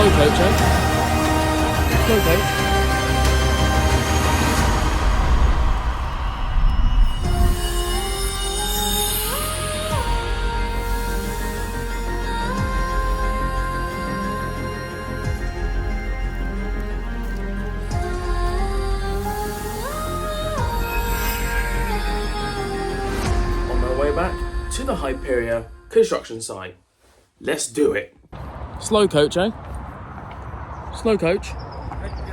Slow coach, eh? Slow coach. On my way back to the Hyperia construction site. Let's do it. Slow coach, eh? Slow coach. Yeah,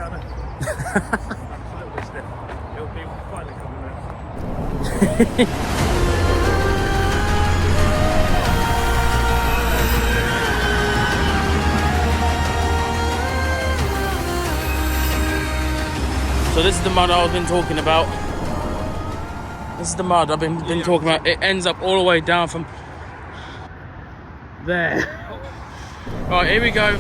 I know. It's a little bit stiff. It'll be finally coming out. So this is the mud I've been talking about. This is the mud I've been talking about. It ends up all the way down from there. Right, here we go.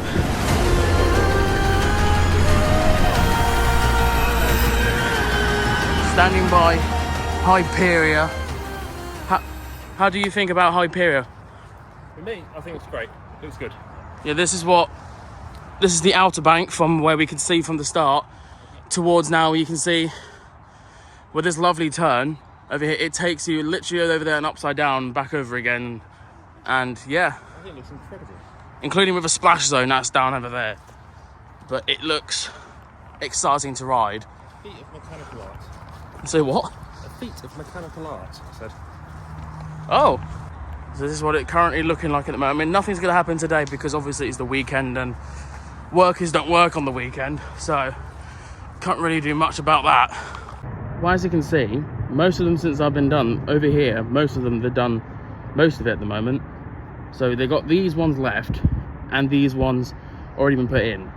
Standing by Hyperia. How do you think about Hyperia? For me, I think it's great. It looks good. Yeah, this is the outer bank from where we can see from the start towards now. You can see with this lovely turn over here, it takes you literally over there and upside down, back over again. And yeah, I think it looks incredible. Including with a splash zone that's down over there. But it looks exciting to ride. Feat of mechanical art. Say what? A feat of mechanical art, I said. Oh, so this is what it's currently looking like at the moment. I mean, nothing's going to happen today because obviously it's the weekend and workers don't work on the weekend, so can't really do much about that. Well, as you can see, most of them since I've been done over here, most of them they've done most of it at the moment. So they got these ones left and these ones already been put in.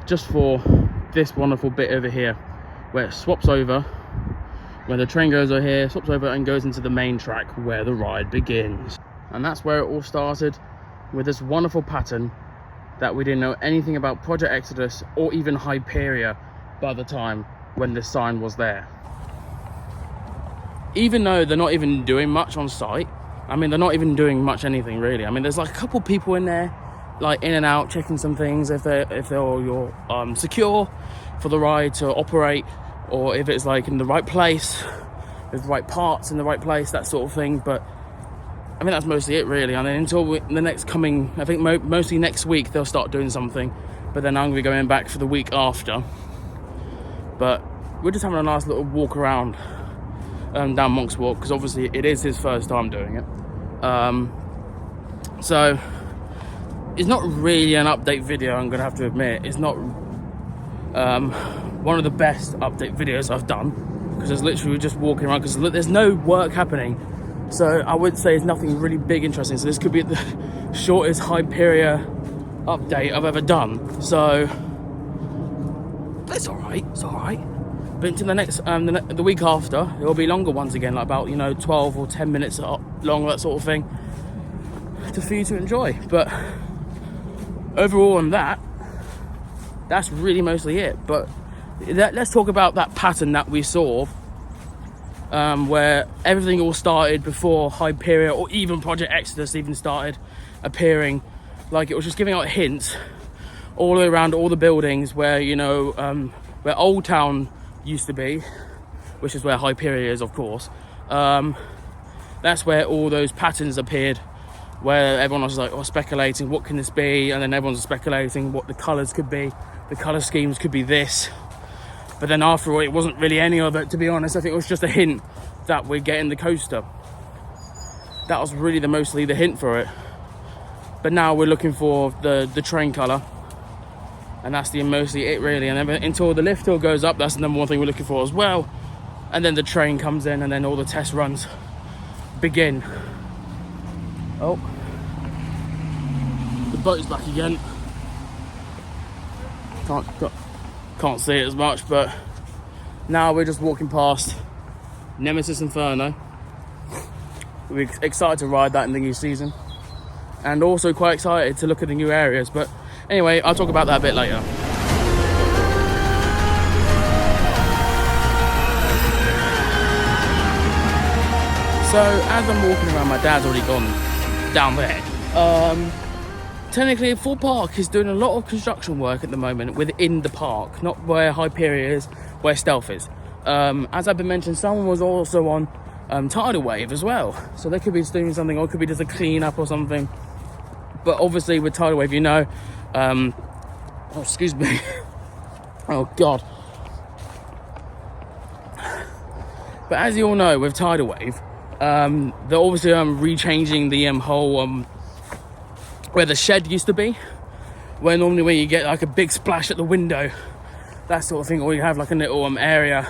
Just for this wonderful bit over here where it swaps over, when the train goes over here, swaps over and goes into the main track where the ride begins. And that's where it all started, with this wonderful pattern that we didn't know anything about Project Exodus or even Hyperia by the time when this sign was there. Even though they're not even doing much on site, I mean, they're not even doing much anything really. I mean, there's like a couple people in there, like in and out, checking some things if they're you're secure for the ride to operate, or if it's like in the right place, with the right parts in the right place, that sort of thing. But I mean, that's mostly it really. I mean, until the next coming, I think mostly next week they'll start doing something. But then I'm gonna be going back for the week after. But we're just having a nice little walk around down Monk's Walk, because obviously it is his first time doing it. So it's not really an update video, I'm gonna have to admit. It's not one of the best update videos I've done, because it's literally just walking around, because there's no work happening. So I would say it's nothing really big interesting. So this could be the shortest Hyperia update I've ever done. So it's all right, it's all right. But into the next, the week after, there will be longer ones again, like about 12 or 10 minutes long, that sort of thing, for you to enjoy. But overall, on that's really mostly it. But let's talk about that pattern that we saw, where everything all started before Hyperia or even Project Exodus even started appearing. Like, it was just giving out hints all the way around all the buildings where where Old Town used to be, which is where Hyperia is, of course. That's where all those patterns appeared, where everyone was like, speculating, what can this be? And then everyone's speculating what the colours could be. The colour schemes could be this. But then after all, it wasn't really any of it, to be honest. I think it was just a hint that we're getting the coaster. That was really mostly the hint for it. But now we're looking for the train colour. And that's mostly it really. And then until the lift hill goes up, that's the number one thing we're looking for as well. And then the train comes in, and then all the test runs begin. Oh, the boat's back again. Can't see it as much, but now we're just walking past Nemesis Inferno. We're excited to ride that in the new season, and also quite excited to look at the new areas. But anyway, I'll talk about that a bit later. So as I'm walking around, my dad's already gone down there. technically Fort Park is doing a lot of construction work at the moment within the park, not where Hyperia is, where Stealth is. As I've been mentioned, someone was also on tidal wave as well, so they could be doing something, or it could be just a clean up or something. But obviously with tidal wave, you know, oh excuse me, oh god. But as you all know, with tidal wave, they're obviously rechanging the whole where the shed used to be, where normally when you get like a big splash at the window, that sort of thing, or you have like a little area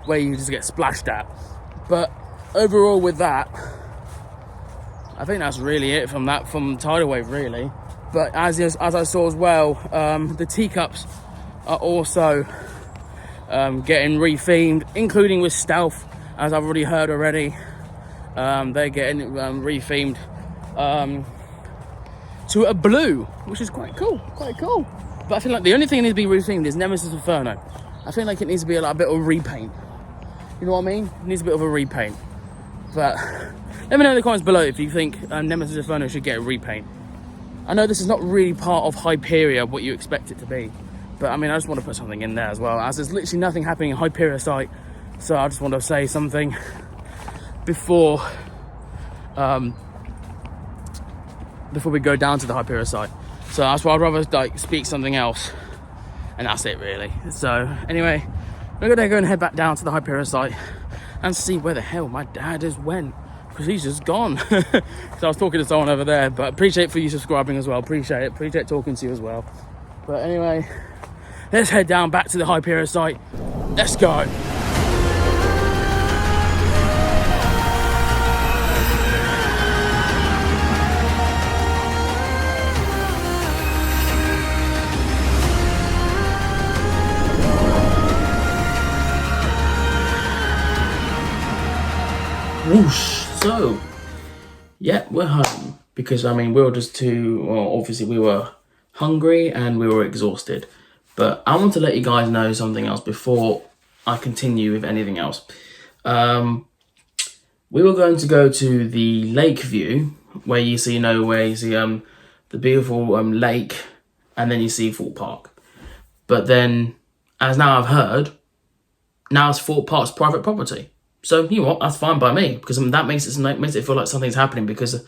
where you just get splashed at. But overall with that, I think that's really it from tidal wave really. But as I saw as well, the teacups are also getting rethemed, including with Stealth, as I've already heard already. They're getting rethemed to a blue, which is quite cool. But I feel like the only thing that needs to be rethemed is Nemesis Inferno. I feel like it needs to be a bit of repaint. You know what I mean? It needs a bit of a repaint. But let me know in the comments below if you think Nemesis Inferno should get a repaint. I know this is not really part of Hyperia, what you expect it to be. But I mean, I just want to put something in there as well, as there's literally nothing happening in Hyperia site. So I just want to say something before we go down to the Hyperia site. So that's why I'd rather like speak something else, and that's it really. So anyway, we're gonna go and head back down to the Hyperia site and see where the hell my dad has went, because he's just gone. So I was talking to someone over there, but appreciate for you subscribing as well. Appreciate talking to you as well. But anyway, let's head down back to the Hyperia site. Let's go. Whoosh. So yeah, we're home, because I mean we were just obviously we were hungry and we were exhausted. But I want to let you guys know something else before I continue with anything else. We were going to go to the lake view, where you see the beautiful lake, and then you see Fort Park. But then, as now I've heard, now it's Fort Park's private property. So you know what, that's fine by me, because that makes it feel like something's happening. Because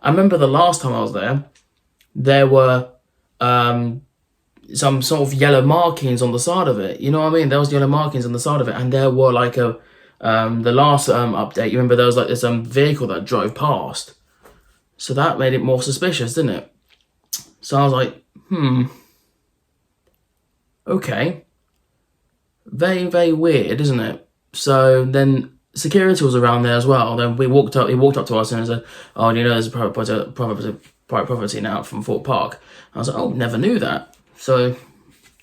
I remember the last time I was there were some sort of yellow markings on the side of it. You know what I mean? There was yellow markings on the side of it, and there were like the last update. You remember there was like this vehicle that drove past, so that made it more suspicious, didn't it? So I was like, okay, very very weird, isn't it? So then security was around there as well. Then he walked up to us and said, "Oh, you know, there's a private property now from Fort Park." I was like, "Oh, never knew that." So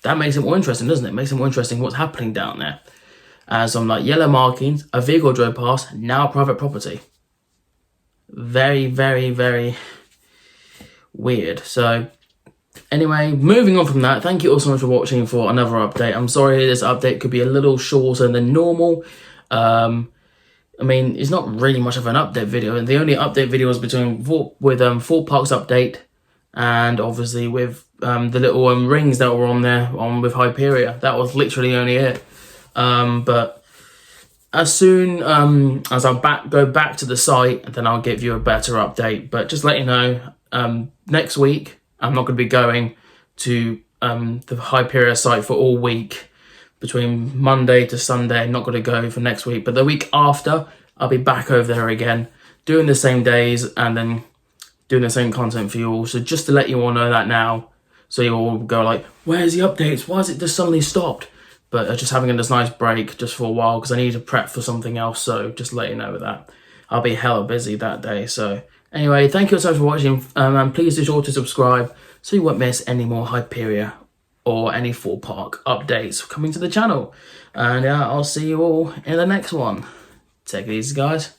that makes it more interesting, doesn't it? Makes it more interesting what's happening down there. As some like yellow markings, a vehicle drove past, now private property. Very, very, very weird. So anyway, moving on from that, thank you all so much for watching for another update. I'm sorry this update could be a little shorter than normal. I mean, it's not really much of an update video, and the only update video was with Fort Park's update, and obviously with the little rings that were on there with Hyperia. That was literally only it. But as soon as I go back to the site, then I'll give you a better update. But just let you know, next week I'm not going to be going to the Hyperia site for all week. Between Monday to Sunday, I'm not going to go for next week. But the week after, I'll be back over there again, doing the same days and then doing the same content for you all. So just to let you all know that now, so you all go like, where's the updates? Why is it just suddenly stopped? But just having this nice break just for a while, because I need to prep for something else. So just to let you know that I'll be hella busy that day. So anyway, thank you so much for watching, and please be sure to subscribe so you won't miss any more Hyperia or any Fort Park updates coming to the channel. And I'll see you all in the next one. Take it easy, guys.